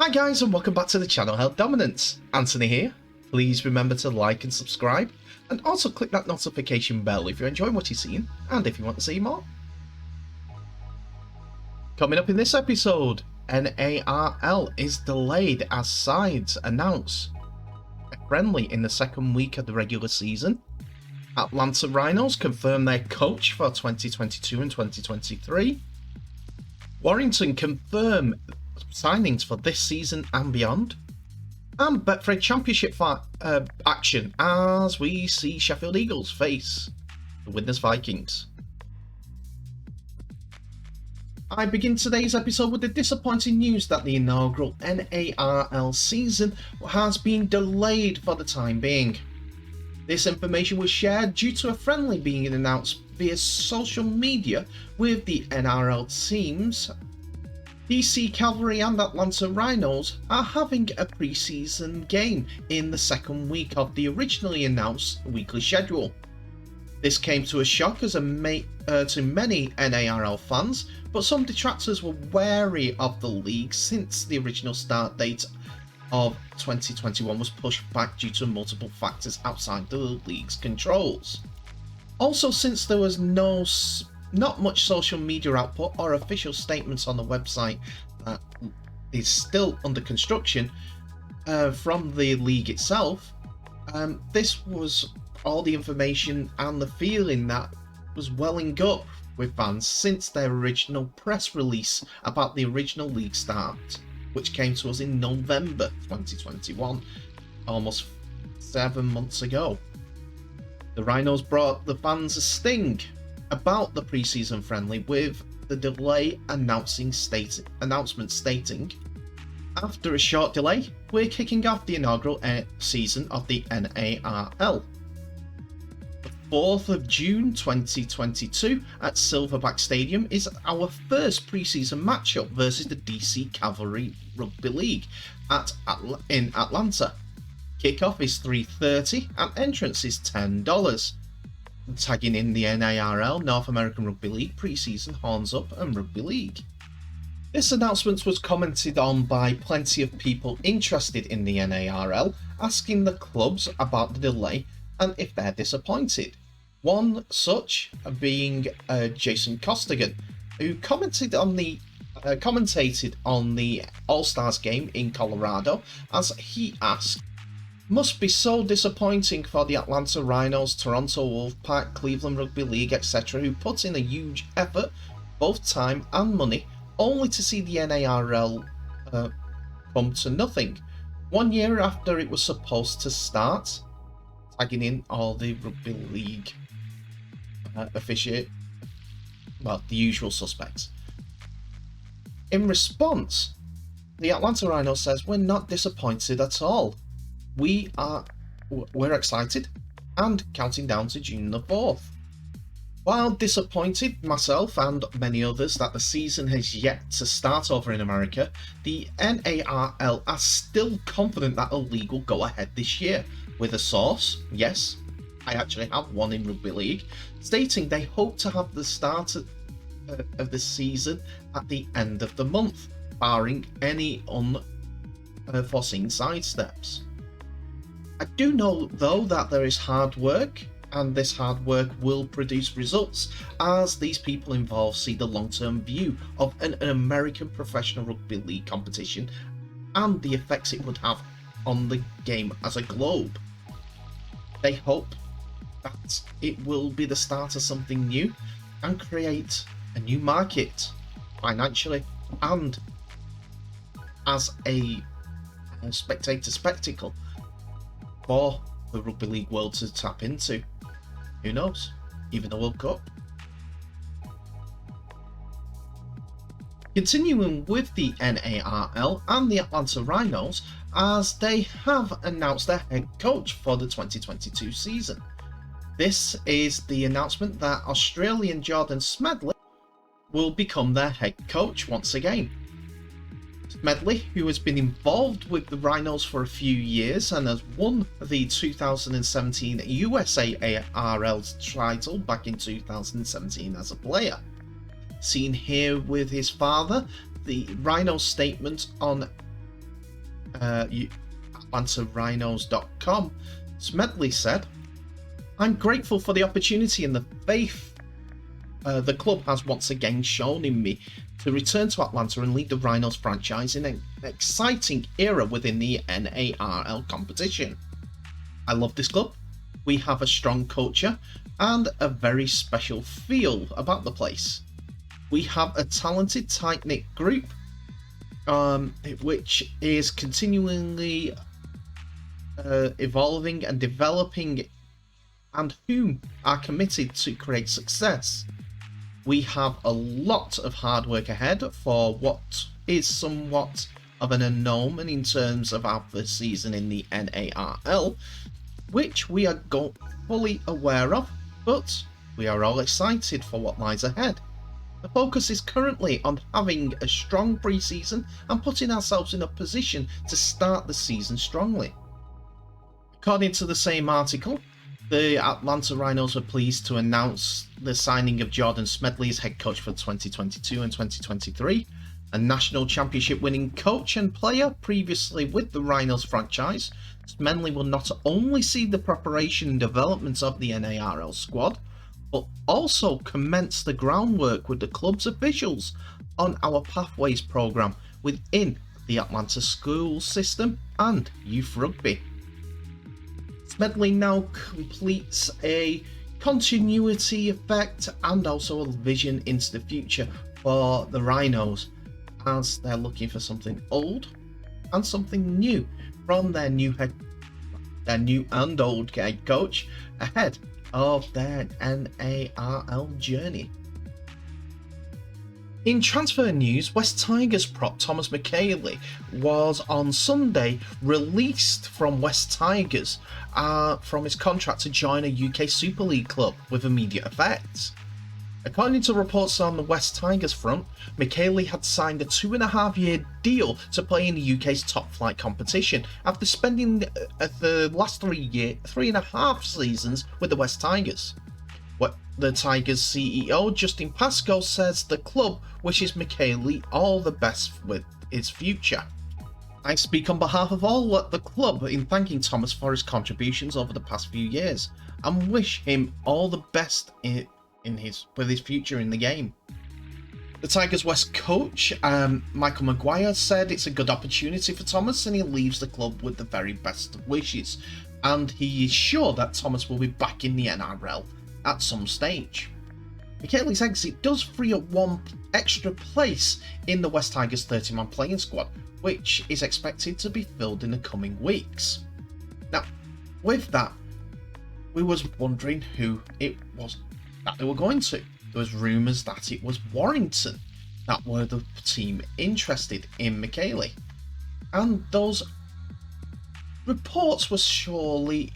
Hi guys and welcome back to the channel Health Dominance. Anthony here. Please remember to like and subscribe and also click that notification bell if you're enjoying what you're seeing and if you want to see more. Coming up in this episode, NARL is delayed as sides announce a friendly in the second week of the regular season. Atlanta Rhinos confirm their coach for 2022 and 2023. Warrington confirm signings for this season and beyond. And Betfred Championship action as we see Sheffield Eagles face the Widnes Vikings. I begin today's episode with the disappointing news that the inaugural NARL season has been delayed for the time being. This information was shared due to a friendly being announced via social media with the NRL teams. DC Cavalry and Atlanta Rhinos are having a pre-season game in the second week of the originally announced weekly schedule. This came to a shock to many NARL fans, but some detractors were wary of the league since the original start date of 2021 was pushed back due to multiple factors outside the league's controls. Also, since there was not much social media output or official statements on the website that is still under construction from the league itself, this was all the information and the feeling that was welling up with fans since their original press release about the original league start, which came to us in November 2021, almost 7 months ago. The Rhinos brought the fans a sting about the pre-season friendly with the delay announcement stating, after a short delay, we're kicking off the inaugural season of the NARL. The 4th of June 2022 at Silverback Stadium is our first pre-season matchup versus the DC Cavalry Rugby League in Atlanta. Kickoff is 3:30 and entrance is $10. Tagging in the NARL, North American Rugby League pre-season, Horns Up and Rugby League. This announcement was commented on by plenty of people interested in the NARL, asking the clubs about the delay and if they're disappointed. One such being Jason Costigan, who commentated on the All-Stars game in Colorado, as he asked, "Must be so disappointing for the Atlanta Rhinos, Toronto Wolfpack, Cleveland Rugby League, etc., who put in a huge effort, both time and money, only to see the NARL come to nothing. 1 year after it was supposed to start," tagging in all the Rugby League the usual suspects. In response, the Atlanta Rhinos says, "We're not disappointed at all. We're excited and counting down to June the 4th. While disappointed, myself and many others, that the season has yet to start over in America, the NARL are still confident that the league will go ahead this year, with a source, yes, I actually have one in Rugby League, stating they hope to have the start of the season at the end of the month, barring any unforeseen sidesteps. I do know, though, that there is hard work, and this hard work will produce results, as these people involved see the long-term view of an American professional rugby league competition and the effects it would have on the game as a globe. They hope that it will be the start of something new and create a new market, financially and as a spectator spectacle, for the Rugby League world to tap into. Who knows? Even the World Cup." Continuing with the NARL and the Atlanta Rhinos, as they have announced their head coach for the 2022 season. This is the announcement that Australian Jordan Smedley will become their head coach once again. Smedley, who has been involved with the Rhinos for a few years and has won the 2017 USARL title back in 2017 as a player. Seen here with his father, the Rhino statement on AtlantaRhinos.com, Smedley said, "I'm grateful for the opportunity and the faith the club has once again shown in me to return to Atlanta and lead the Rhinos franchise in an exciting era within the NARL competition. I love this club. We have a strong culture and a very special feel about the place. We have a talented, tight-knit group which is continually evolving and developing, and whom are committed to create success. We have a lot of hard work ahead for what is somewhat of an unknown in terms of our first season in the NARL, which we are fully aware of, but we are all excited for what lies ahead. The focus is currently on having a strong pre-season and putting ourselves in a position to start the season strongly." According to the same article, the Atlanta Rhinos were pleased to announce the signing of Jordan Smedley as head coach for 2022 and 2023, a national championship winning coach and player previously with the Rhinos franchise. Smedley will not only see the preparation and development of the NARL squad, but also commence the groundwork with the club's officials on our Pathways program within the Atlanta school system and youth rugby. Smedley now completes a continuity effect and also a vision into the future for the Rhinos, as they're looking for something old and something new from their new and old head coach ahead of their NARL journey. In transfer news, West Tigers prop Thomas McKaylee was on Sunday released from West Tigers from his contract to join a UK Super League club with immediate effect. According to reports on the West Tigers front, McKaylee had signed a 2.5-year deal to play in the UK's top flight competition after spending the last 3.5 seasons with the West Tigers. The Tigers CEO Justin Pascoe says the club wishes McKaylee all the best with his future. "I speak on behalf of all at the club in thanking Thomas for his contributions over the past few years and wish him all the best with his future in the game." The Tigers West coach, Michael Maguire, said it's a good opportunity for Thomas and he leaves the club with the very best of wishes, and he is sure that Thomas will be back in the NRL at some stage. McKaylee's exit does free up one extra place in the West Tigers 30-man playing squad, which is expected to be filled in the coming weeks. Now, with that, we was wondering who it was that they were going to. There was rumours that it was Warrington that were the team interested in McKaylee, and those reports were surely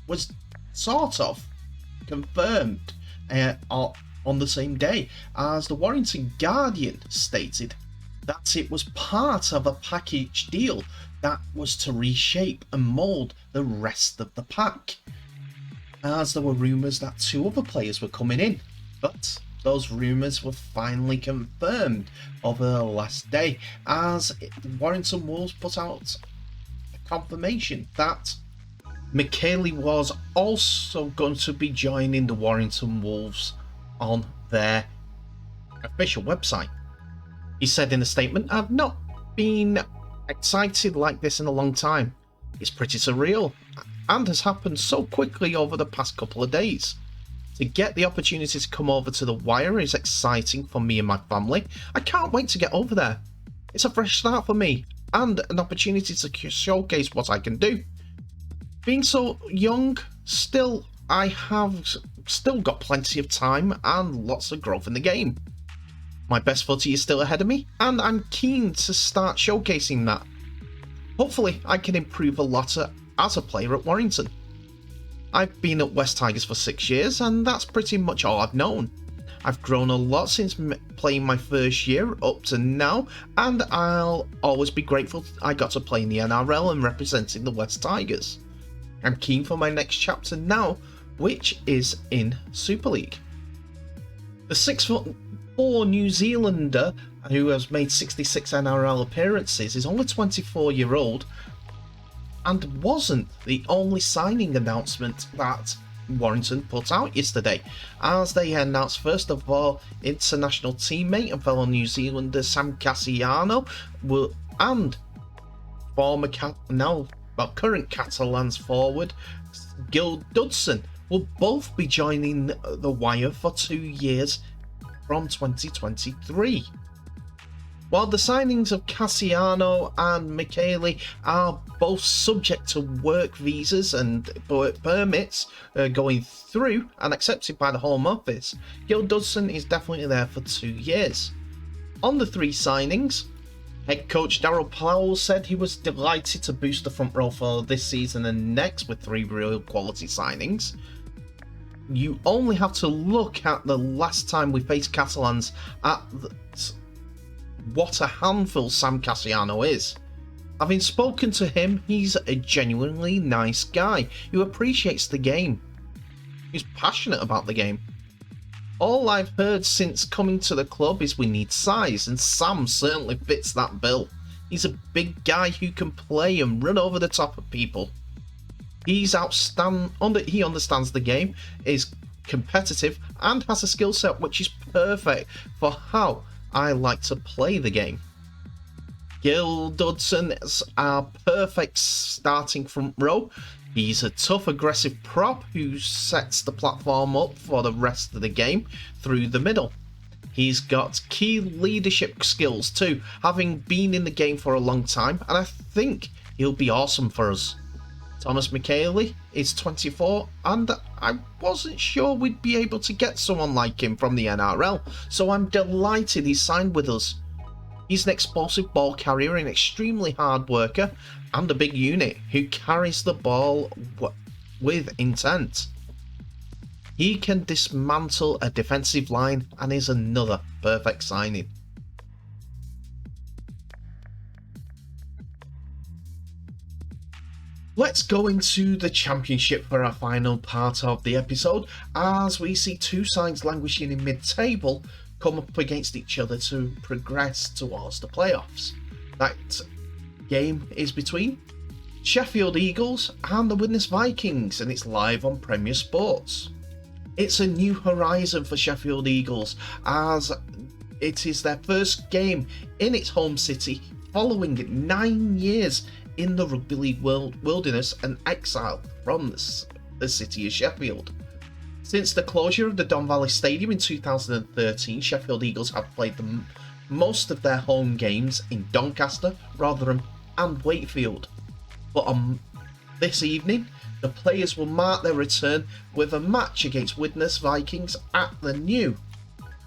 was sort of confirmed on the same day, as the Warrington Guardian stated that it was part of a package deal that was to reshape and mould the rest of the pack, as there were rumours that 2 other players were coming in, but those rumours were finally confirmed over the last day, as the Warrington Wolves put out a confirmation that McKaylee was also going to be joining the Warrington Wolves on their official website. He said in a statement, "I've not been excited like this in a long time. It's pretty surreal and has happened so quickly over the past couple of days. To get the opportunity to come over to the Wire is exciting for me and my family. I can't wait to get over there. It's a fresh start for me and an opportunity to showcase what I can do. Being so young, I have still got plenty of time and lots of growth in the game. My best footy is still ahead of me, and I'm keen to start showcasing that. Hopefully, I can improve a lot as a player at Warrington. I've been at West Tigers for 6 years, and that's pretty much all I've known. I've grown a lot since playing my first year up to now, and I'll always be grateful I got to play in the NRL and representing the West Tigers. I'm keen for my next chapter now, which is in Super League." The 6'4" New Zealander who has made 66 NRL appearances, is only 24-year-old and wasn't the only signing announcement that Warrington put out yesterday, as they announced first of all international teammate and fellow New Zealander Sam Cassiano and current Catalans forward Gil Dudson will both be joining the Wire for 2 years from 2023. While the signings of Cassiano and Michele are both subject to work visas and work permits going through and accepted by the Home Office, Gil Dudson is definitely there for 2 years. On the 3 signings, head coach Darryl Powell said he was delighted to boost the front row for this season and next with 3 real quality signings. You only have to look at the last time we faced Catalans at what a handful Sam Cassiano is. Having spoken to him, he's a genuinely nice guy who appreciates the game. He's passionate about the game. All I've heard since coming to the club is we need size, and Sam certainly fits that bill. He's a big guy who can play and run over the top of people. He understands the game, is competitive, and has a skill set which is perfect for how I like to play the game. Gil Dudson is our perfect starting front row. He's a tough, aggressive prop who sets the platform up for the rest of the game through the middle. He's got key leadership skills too, having been in the game for a long time, and I think he'll be awesome for us. Thomas Michele is 24, and I wasn't sure we'd be able to get someone like him from the NRL, so I'm delighted he's signed with us. He's an explosive ball carrier, an extremely hard worker, and a big unit who carries the ball with intent. He can dismantle a defensive line and is another perfect signing. Let's go into the championship for our final part of the episode, as we see 2 sides languishing in mid-table come up against each other to progress towards the playoffs. That game is between Sheffield Eagles and the Widnes Vikings, and it's live on Premier Sports. It's a new horizon for Sheffield Eagles, as it is their first game in its home city following 9 years in the Rugby League wilderness and exile from the city of Sheffield. Since the closure of the Don Valley Stadium in 2013, Sheffield Eagles have played most of their home games in Doncaster, Rotherham and Wakefield. But on this evening, the players will mark their return with a match against Widnes Vikings at the new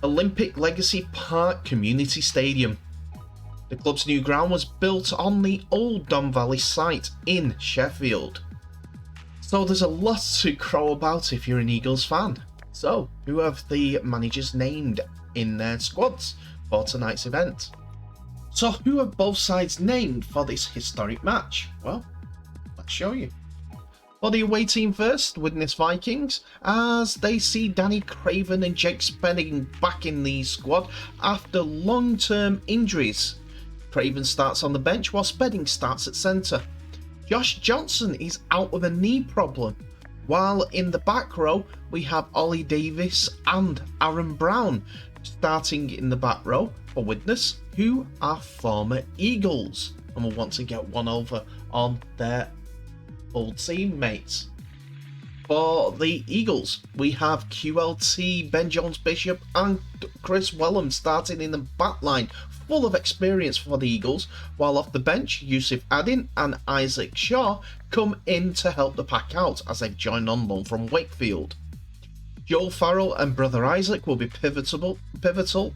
Olympic Legacy Park Community Stadium. The club's new ground was built on the old Don Valley site in Sheffield. So there's a lot to crow about if you're an Eagles fan. So, who have the managers named in their squads for tonight's event? So who have both sides named for this historic match? Well, let's show you. For the away team first, Widnes Vikings, as they see Danny Craven and Jake Spedding back in the squad after long-term injuries. Craven starts on the bench while Spedding starts at centre. Josh Johnson is out with a knee problem, while in the back row we have Ollie Davis and Aaron Brown starting in the back row for Widnes, who are former Eagles and will want to get one over on their old teammates. For the Eagles, we have QLT, Ben Jones Bishop and Chris Wellham starting in the back line, full of experience for the Eagles, while off the bench, Yusuf Adin and Isaac Shaw come in to help the pack out as they've joined on loan from Wakefield. Joel Farrell and brother Isaac will be pivotal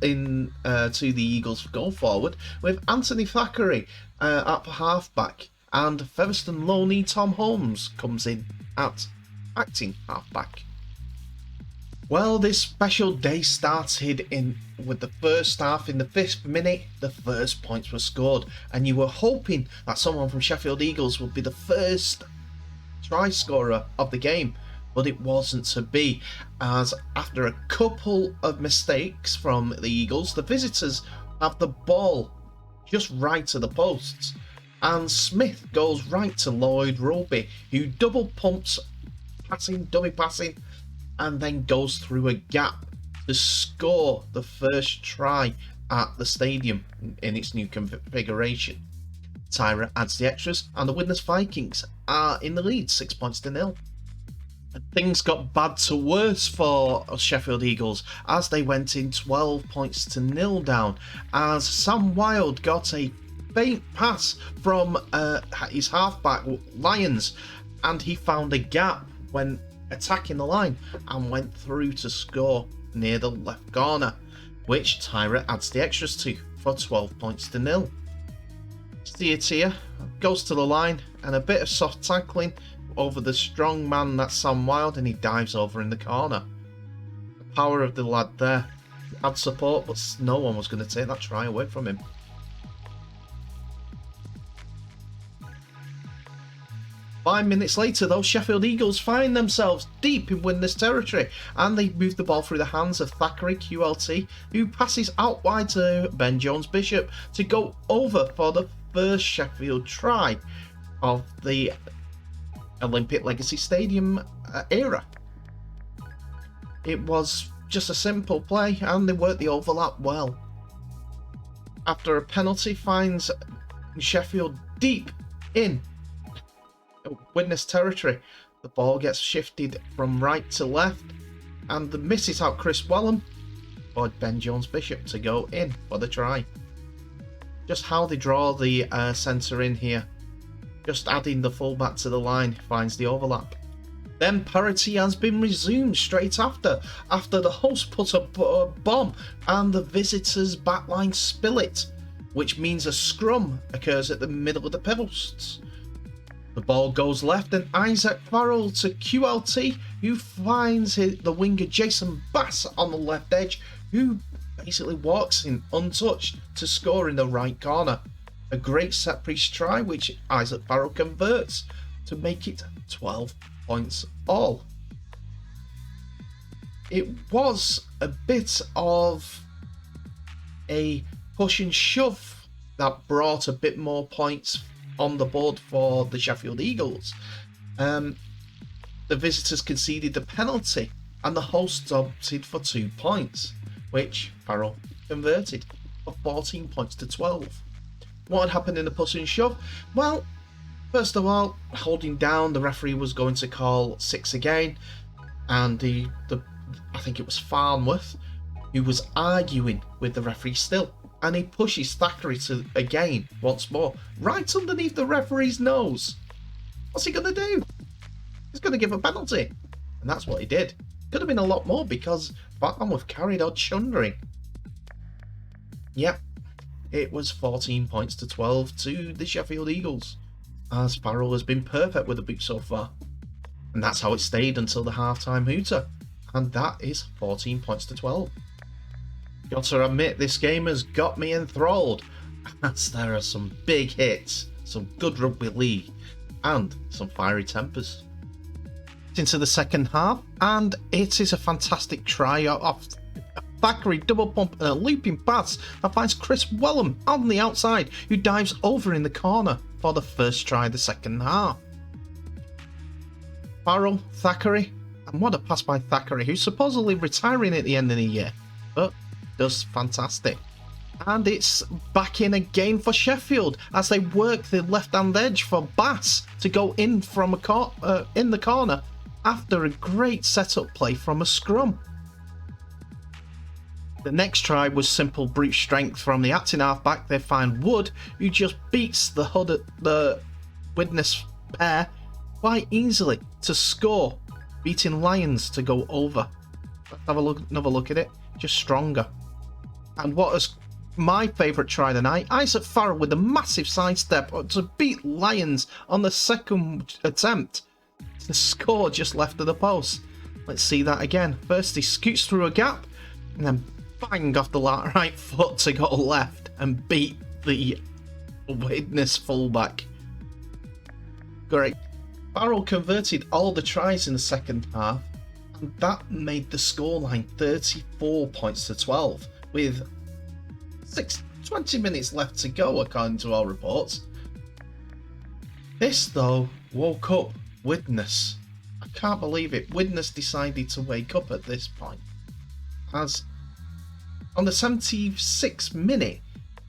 in to the Eagles' go forward, with Anthony Thackeray at halfback, and Featherstone loanee Tom Holmes comes in at acting halfback. Well, this special day started with the first half. In the 5th minute, the first points were scored, and you were hoping that someone from Sheffield Eagles would be the first try scorer of the game, but it wasn't to be, as after a couple of mistakes from the Eagles, the visitors have the ball just right to the posts, and Smith goes right to Lloyd Roby, who double pumps, dummy passing, and then goes through a gap to score the first try at the stadium in its new configuration. Tyra adds the extras, and the Widnes Vikings are in the lead 6-0. Things got bad to worse for Sheffield Eagles as they went in 12-0 down, as Sam Wilde got a faint pass from his halfback Lyons, and he found a gap when attacking the line and went through to score near the left corner, which Tyra adds the extras to for 12-0. Steer goes to the line and a bit of soft tackling over the strong man, that's Sam Wilde, and he dives over in the corner. The power of the lad there. Had support, but no one was going to take that try away from him. Five minutes later, though, Sheffield Eagles find themselves deep in Widnes territory, and they move the ball through the hands of Thackeray QLT, who passes out wide to Ben Jones-Bishop to go over for the first Sheffield try of the Olympic Legacy Stadium era. It was just a simple play, and they worked the overlap well. After a penalty finds Sheffield deep in Widnes territory, the ball gets shifted from right to left, and the misses out Chris Wellham for Ben Jones-Bishop to go in for the try. Just how they draw the centre in here. Just adding the fullback to the line finds the overlap. Then parity has been resumed straight after the host put a bomb and the visitors' backline spill it, which means a scrum occurs at the middle of the posts. The ball goes left and Isaac Farrell to QLT, who finds the winger Jason Bass on the left edge, who basically walks in untouched to score in the right corner. A great set piece try which Isaac Farrell converts to make it 12 points all. It was a bit of a push and shove that brought a bit more points on the board for the Sheffield Eagles. The visitors conceded the penalty and the hosts opted for 2 points, which Farrell converted for 14 points to 12. What had happened in the push and shove? Well, first of all, holding down, the referee was going to call 6 again, and I think it was Farnworth who was arguing with the referee still, and he pushes Thackeray to again once more, right underneath the referee's nose. What's he going to do? He's going to give a penalty, and that's what he did. Could have been a lot more because Farnworth carried on chundering. Yep. It was 14 points to 12 to the Sheffield Eagles, as Farrell has been perfect with the boot so far. And that's how it stayed until the half-time hooter, and that is 14 points to 12. Got to admit, this game has got me enthralled, as there are some big hits, some good rugby league, and some fiery tempers. Into the second half, and it is a fantastic try off Thackeray, double pump and a looping pass that finds Chris Wellham on the outside, who dives over in the corner for the first try of the second half. Farrell, Thackeray, and what a pass by Thackeray, who's supposedly retiring at the end of the year, but does fantastic. And it's back in again for Sheffield as they work the left-hand edge for Bass to go in from in the corner after a great setup play from a scrum. The next try was simple brute strength from the acting halfback. They find Wood, who just beats the Widnes pair quite easily to score, beating Lions to go over. Let's have another look at it. Just stronger. And what is my favourite try tonight? Isaac Farrell with a massive sidestep to beat Lions on the second attempt to score just left of the post. Let's see that again. First he scoots through a gap and then bang off the right foot to go left and beat the Widnes fullback. Great. Farrell converted all the tries in the second half, and that made the scoreline 34 points to 12, with 20 minutes left to go, according to all reports. This, though, woke up Widnes. I can't believe it. Widnes decided to wake up at this point. As on the 76th minute,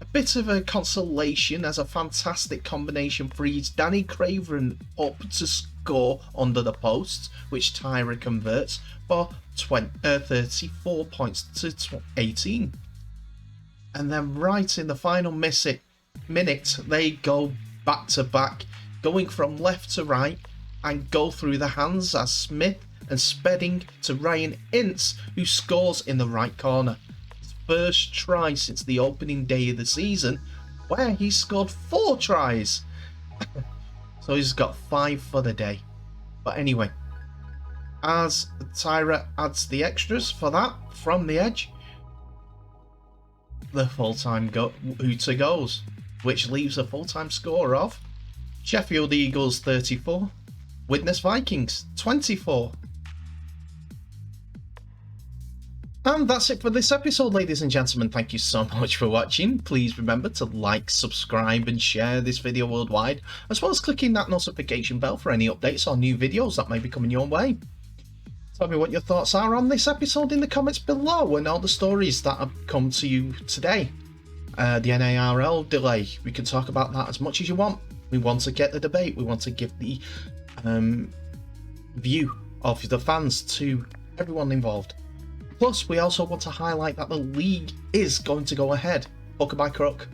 a bit of a consolation as a fantastic combination frees Danny Craven up to score under the post, which Tyra converts for 34 points to 18. And then right in the final minute, they go back to back, going from left to right, and go through the hands as Smith and Spedding to Ryan Ince, who scores in the right corner. His first try since the opening day of the season, where he scored 4 tries. So he's got 5 for the day. But anyway, as Tyra adds the extras for that from the edge, the full-time Hooter goes, which leaves a full-time score of Sheffield Eagles 34, Widnes Vikings 24. And that's it for this episode, ladies and gentlemen. Thank you so much for watching. Please remember to like, subscribe and share this video worldwide, as well as clicking that notification bell for any updates or new videos that may be coming your way. Tell me what your thoughts are on this episode in the comments below and all the stories that have come to you today. The NARL delay, we can talk about that as much as you want. We want to get the debate, we want to give the view of the fans to everyone involved. Plus, we also want to highlight that the league is going to go ahead, hook by crook.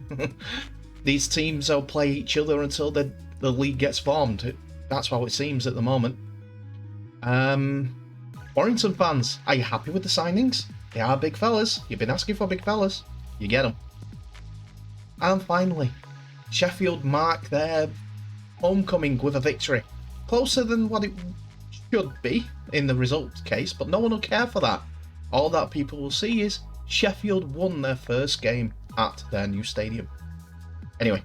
These teams will play each other until the league gets formed. That's how it seems at the moment. Warrington fans, are you happy with the signings? They are big fellas. You've been asking for big fellas. You get them. And finally, Sheffield mark their homecoming with a victory. Closer than what it should be in the result case, but no one will care for that. All that people will see is Sheffield won their first game at their new stadium. Anyway,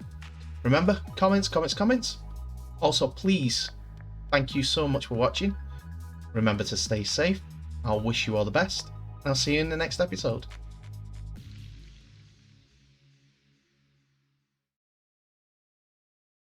remember, comments. Also, please, thank you so much for watching. Remember to stay safe. I'll wish you all the best. I'll see you in the next episode.